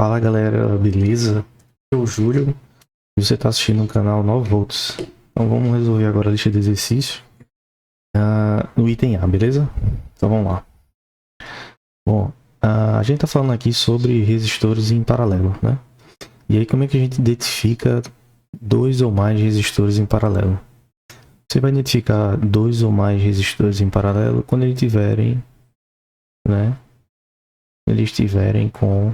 Fala galera, beleza? Eu sou o Júlio e você está assistindo o canal 9 volts. Então vamos resolver agora a lista de exercícios no item A, beleza? Então vamos lá. Bom, a gente está falando aqui sobre resistores em paralelo, né? E aí como é que a gente identifica dois ou mais resistores em paralelo? Você vai identificar dois ou mais resistores em paralelo quando eles tiverem, né? Eles estiverem com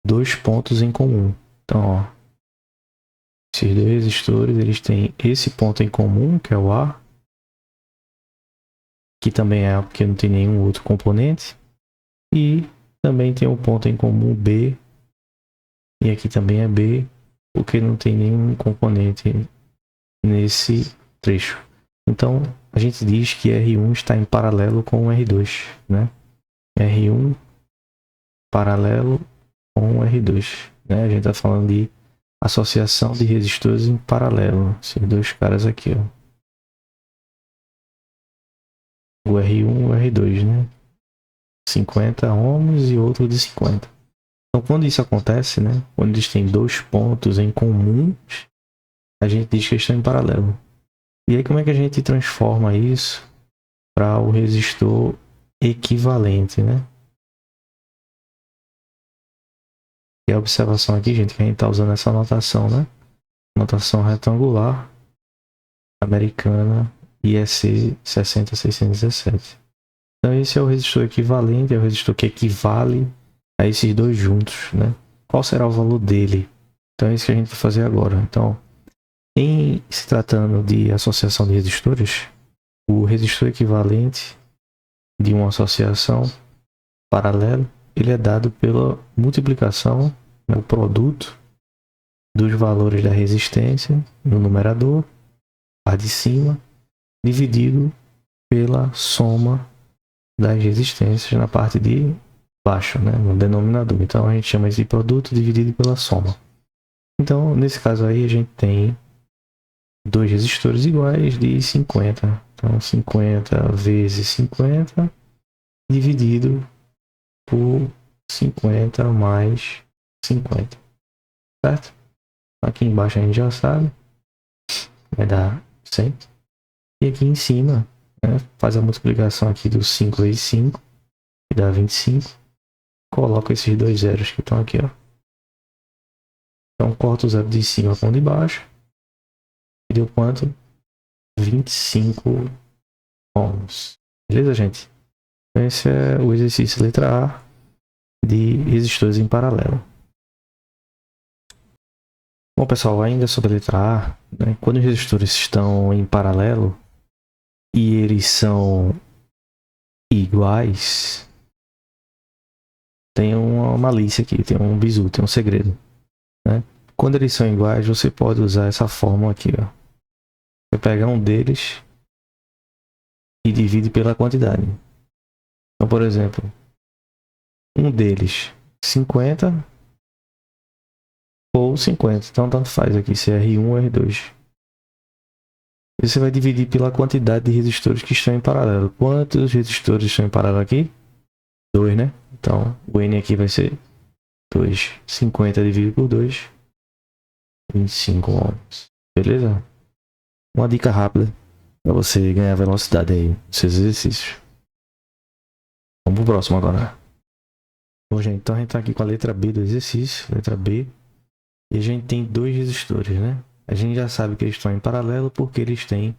dois pontos em comum. Então, ó, esses dois resistores, eles têm esse ponto em comum, que é o A, que também é A porque não tem nenhum outro componente, e também tem o ponto em comum B, e aqui também é B, porque não tem nenhum componente nesse trecho. Então, a gente diz que R1 está em paralelo com o R2, né? R1 paralelo com o R2, né? A gente está falando de associação de resistores em paralelo, esses dois caras aqui, ó. O R1 e o R2, né? 50 ohms e outro de 50. Então, quando isso acontece, né? Quando eles têm dois pontos em comum, a gente diz que eles estão em paralelo. E aí, como é que a gente transforma isso para o resistor equivalente, né? E a observação aqui, gente, que a gente está usando essa notação, né? Notação retangular americana IEC 60617. Então, esse é o resistor equivalente, é o resistor que equivale a esses dois juntos, né? Qual será o valor dele? Então, é isso que a gente vai fazer agora. Então, em se tratando de associação de resistores, o resistor equivalente de uma associação paralela, ele é dado pela multiplicação, né, o produto dos valores da resistência no numerador, par de cima, dividido pela soma das resistências na parte de baixo, né, no denominador. Então a gente chama esse produto dividido pela soma. Então, nesse caso aí, a gente tem dois resistores iguais de 50. Então, 50 vezes 50 dividido por 50 mais 50. Certo? Aqui embaixo a gente já sabe. Vai dar 100. E aqui em cima, né, faz a multiplicação aqui do 5 vezes 5, que dá 25. Coloca esses dois zeros que estão aqui, ó. Então, corta o zero de cima com o de baixo. E deu quanto? 25 ohms. Beleza, gente? Então, esse é o exercício letra A de resistores em paralelo. Bom, pessoal, ainda sobre a letra A, né, quando os resistores estão em paralelo e eles são iguais, tem uma malícia aqui, tem um bizu, tem um segredo, né? Quando eles são iguais, você pode usar essa fórmula aqui, ó. Você pega um deles e divide pela quantidade. Então, por exemplo, um deles 50 ou 50. Então, tanto faz aqui se é R1 ou R2. E você vai dividir pela quantidade de resistores que estão em paralelo. Quantos resistores estão em paralelo aqui? 2, né? Então, o N aqui vai ser 2. 50 dividido por 2. 25 ohms. Beleza? Uma dica rápida para você ganhar velocidade aí nos seus exercícios. Vamos pro próximo agora. Bom, gente, então a gente tá aqui com a letra B do exercício. Letra B. E a gente tem dois resistores, né? A gente já sabe que eles estão em paralelo porque eles têm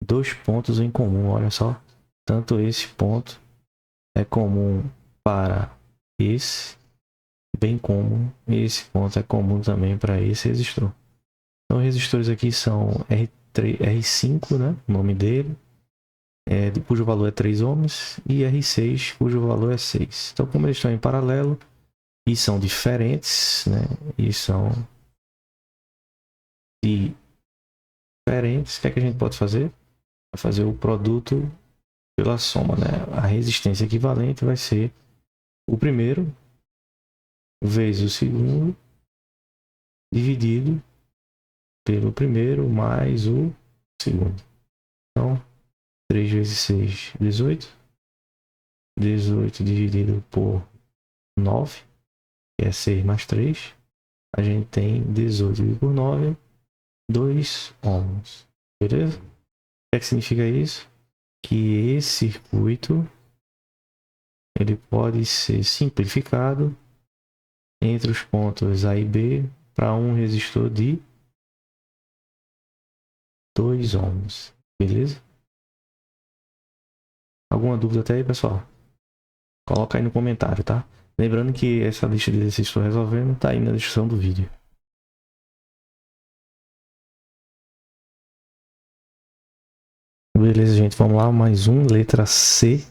dois pontos em comum. Olha só. Tanto esse ponto é comum para esse, bem como esse ponto é comum também para esse resistor. Então, os resistores aqui são R5, né? O nome dele, cujo valor é 3 ohms, e R6, cujo valor é 6. Então, como eles estão em paralelo e são diferentes, né? E são diferentes, o que é que a gente pode fazer? Vai fazer o produto pela soma, né? A resistência equivalente vai ser o primeiro vezes o segundo dividido pelo primeiro mais o segundo. Então, 3 vezes 6, 18. 18 dividido por 9, que é 6 mais 3. A gente tem 18,9, 2 ohms. Beleza? O que é que significa isso? Que esse circuito ele pode ser simplificado entre os pontos A e B para um resistor de 2 ohms. Beleza? Alguma dúvida até aí, pessoal? Coloca aí no comentário, tá? Lembrando que essa lista de exercícios que estou resolvendo tá aí na descrição do vídeo. Beleza, gente, vamos lá, mais um, letra C.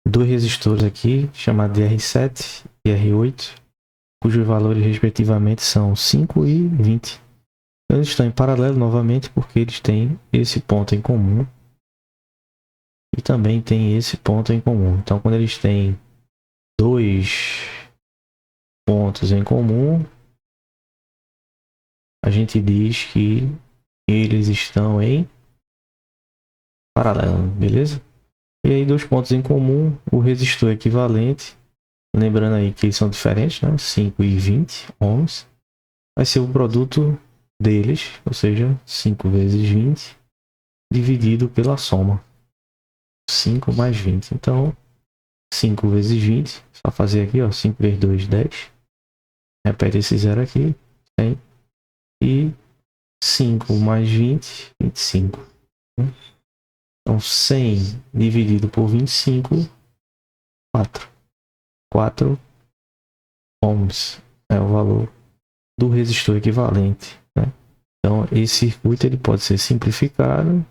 Dois resistores aqui, chamados de R7 e R8, cujos valores respectivamente são 5 e 20. Então, eles estão em paralelo novamente porque eles têm esse ponto em comum e também tem esse ponto em comum. Então, quando eles têm dois pontos em comum, a gente diz que eles estão em paralelo, beleza? E aí, dois pontos em comum, o resistor equivalente, lembrando aí que eles são diferentes, né? 5 e 20 ohms, vai ser o produto deles, ou seja, 5 vezes 20, dividido pela soma. 5 mais 20. Então, 5 vezes 20, só fazer aqui, ó, 5 vezes 2, 10. Repete esse zero aqui, 100. E 5 mais 20, 25. Então, 100 dividido por 25, 4. 4 ohms é o valor do resistor equivalente, né? Então, esse circuito ele pode ser simplificado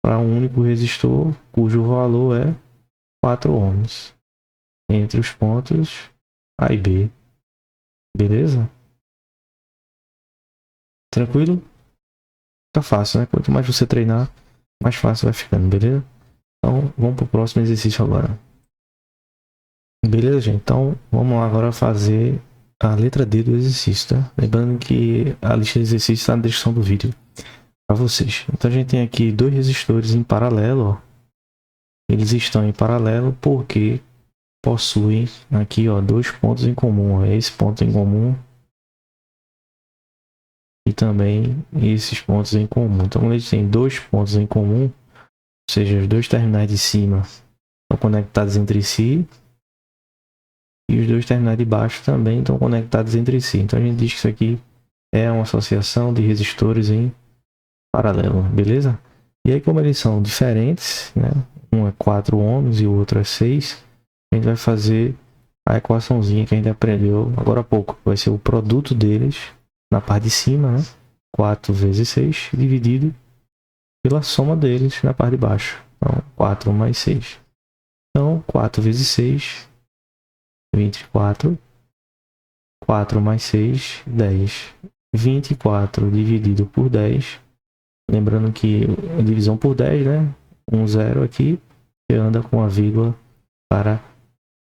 para um único resistor cujo valor é 4 ohms entre os pontos A e B. Beleza? Tranquilo? Fica fácil, né? Quanto mais você treinar, mais fácil vai ficando, beleza? Então, vamos para o próximo exercício agora. Beleza, gente? Então, vamos lá agora fazer a letra D do exercício, tá? Lembrando que a lista de exercícios está na descrição do vídeo para vocês. Então, a gente tem aqui dois resistores em paralelo, ó. Eles estão em paralelo porque possuem aqui, ó, dois pontos em comum, ó. Esse ponto em comum e também esses pontos em comum. Então, quando eles têm dois pontos em comum, ou seja, os dois terminais de cima estão conectados entre si e os dois terminais de baixo também estão conectados entre si. Então, a gente diz que isso aqui é uma associação de resistores em paralelo, beleza? E aí, como eles são diferentes, né? Um é 4 ohms e o outro é 6, a gente vai fazer a equaçãozinha que a gente aprendeu agora há pouco. Vai ser o produto deles na parte de cima, né? 4 vezes 6 dividido pela soma deles na parte de baixo. Então, 4 mais 6. Então, 4 vezes 6, 24. 4 mais 6, 10. 24 dividido por 10. Lembrando que a divisão por 10, né? Um zero aqui, você anda com a vírgula para a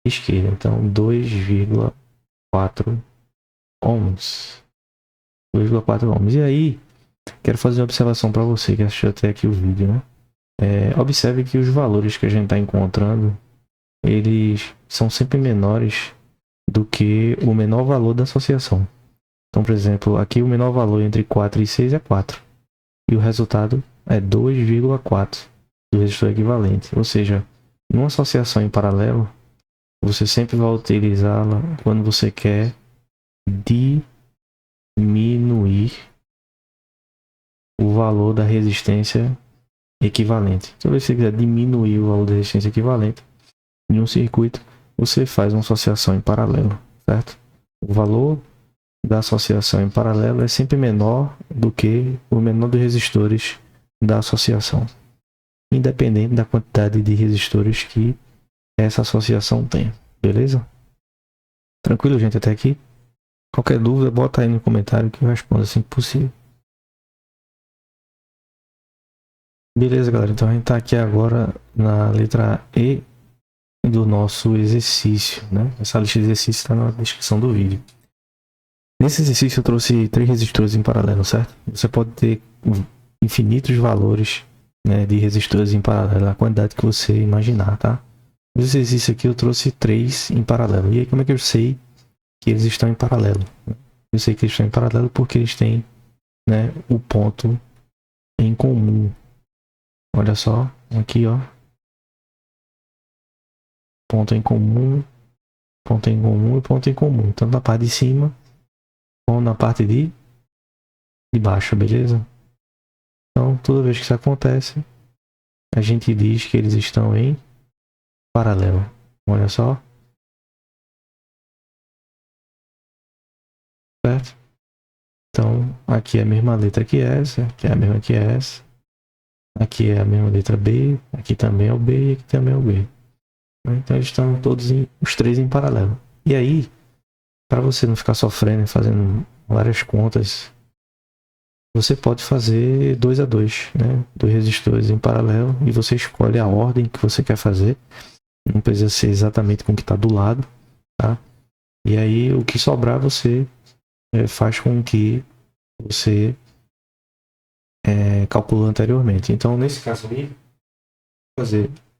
esquerda. Então, 2,4 ohms. 2,4 ohms. E aí, quero fazer uma observação para você que assistiu até aqui o vídeo, né? Observe que os valores que a gente está encontrando, eles são sempre menores do que o menor valor da associação. Então, por exemplo, aqui o menor valor entre 4 e 6 é 4. E o resultado é 2,4 do resistor equivalente. Ou seja, numa associação em paralelo, você sempre vai utilizá-la quando você quer diminuir o valor da resistência equivalente. Então, se você quiser diminuir o valor da resistência equivalente em um circuito, você faz uma associação em paralelo, certo? O valor da associação em paralelo é sempre menor do que o menor dos resistores da associação, independente da quantidade de resistores que essa associação tem, beleza? Tranquilo, gente, até aqui? Qualquer dúvida, bota aí no comentário que eu respondo assim que possível. Beleza, galera, então a gente tá aqui agora na letra E do nosso exercício, né? Essa lista de exercícios está na descrição do vídeo. Nesse exercício eu trouxe 3 resistores em paralelo, certo? Você pode ter infinitos valores, né, de resistores em paralelo, a quantidade que você imaginar, tá? No exercício aqui eu trouxe 3 em paralelo. E aí como é que eu sei que eles estão em paralelo? Eu sei que eles estão em paralelo porque eles têm, né, o ponto em comum. Olha só, aqui ó. Ponto em comum, ponto em comum e ponto em comum. Tanto na parte de cima como na parte de baixo, beleza? Então toda vez que isso acontece, a gente diz que eles estão em paralelo. Olha só. Certo? Então, aqui é a mesma letra que essa, aqui é a mesma que essa. Aqui é a mesma letra B, aqui também é o B e aqui também é o B. Então eles estão todos os 3 em paralelo. E aí, para você não ficar sofrendo e fazendo várias contas, você pode fazer 2 a 2, né? 2 resistores em paralelo e você escolhe a ordem que você quer fazer. Não precisa ser exatamente com o que está do lado, tá? E aí o que sobrar você faz com que você calculou anteriormente. Então nesse caso aí,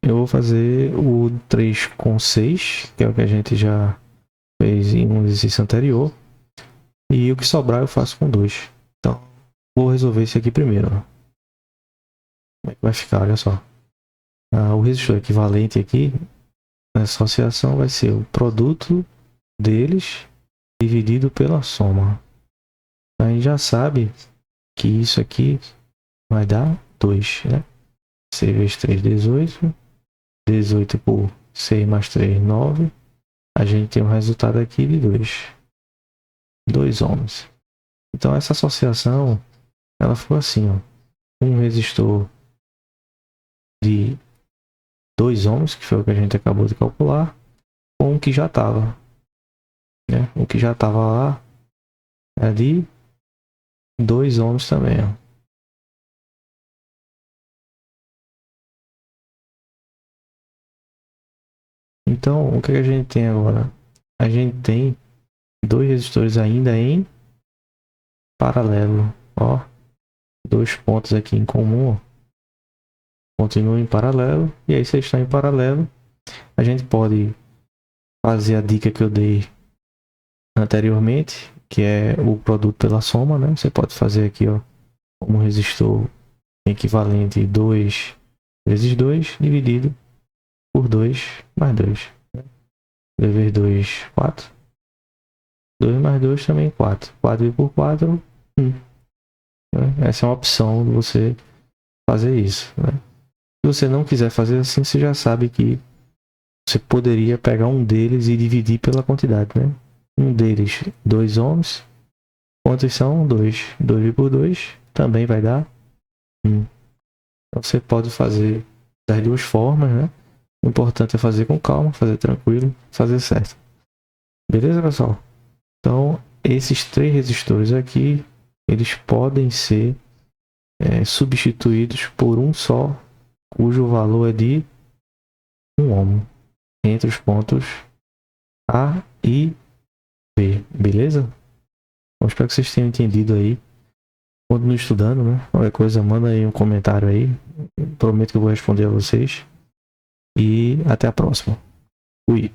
eu vou fazer o 3 com 6, que é o que a gente já fez em um exercício anterior. E o que sobrar eu faço com 2. Então vou resolver isso aqui primeiro. Ó. Como é que vai ficar? Olha só. O resistor equivalente aqui, a associação vai ser o produto deles dividido pela soma. A gente já sabe que isso aqui vai dar 2, né? 6 vezes 3, 18. 18 por 6 mais 3, 9. A gente tem um resultado aqui de 2 ohms. Então essa associação, ela ficou assim, ó. Um resistor de 2 ohms, que foi o que a gente acabou de calcular, com o que já estava. Né? O que já estava lá é de 2 ohms também, ó. Então, o que a gente tem agora? A gente tem 2 resistores ainda em paralelo, ó. 2 pontos aqui em comum, ó. Continuam em paralelo, e aí se eles estão em paralelo, a gente pode fazer a dica que eu dei anteriormente, que é o produto pela soma, né? Você pode fazer aqui, ó, como resistor equivalente 2 vezes 2 dividido por 2 mais 2. 2 vezes 2, 4. 2 mais 2 também 4. 4 por 4, 1. Essa é uma opção de você fazer isso. Né? Se você não quiser fazer assim, você já sabe que você poderia pegar um deles e dividir pela quantidade. Né? Um deles, 2 ohms. Quantos são? 2. 2 por 2 também vai dar 1. Então você pode fazer das duas formas, né? O importante é fazer com calma, fazer tranquilo, fazer certo. Beleza, pessoal? Então, esses 3 resistores aqui, eles podem ser substituídos por um só, cujo valor é de 1 ohm, entre os pontos A e B. Beleza? Então, espero que vocês tenham entendido aí. Continue estudando, né? Qualquer coisa, manda aí um comentário aí. Prometo que eu vou responder a vocês. E até a próxima. Fui.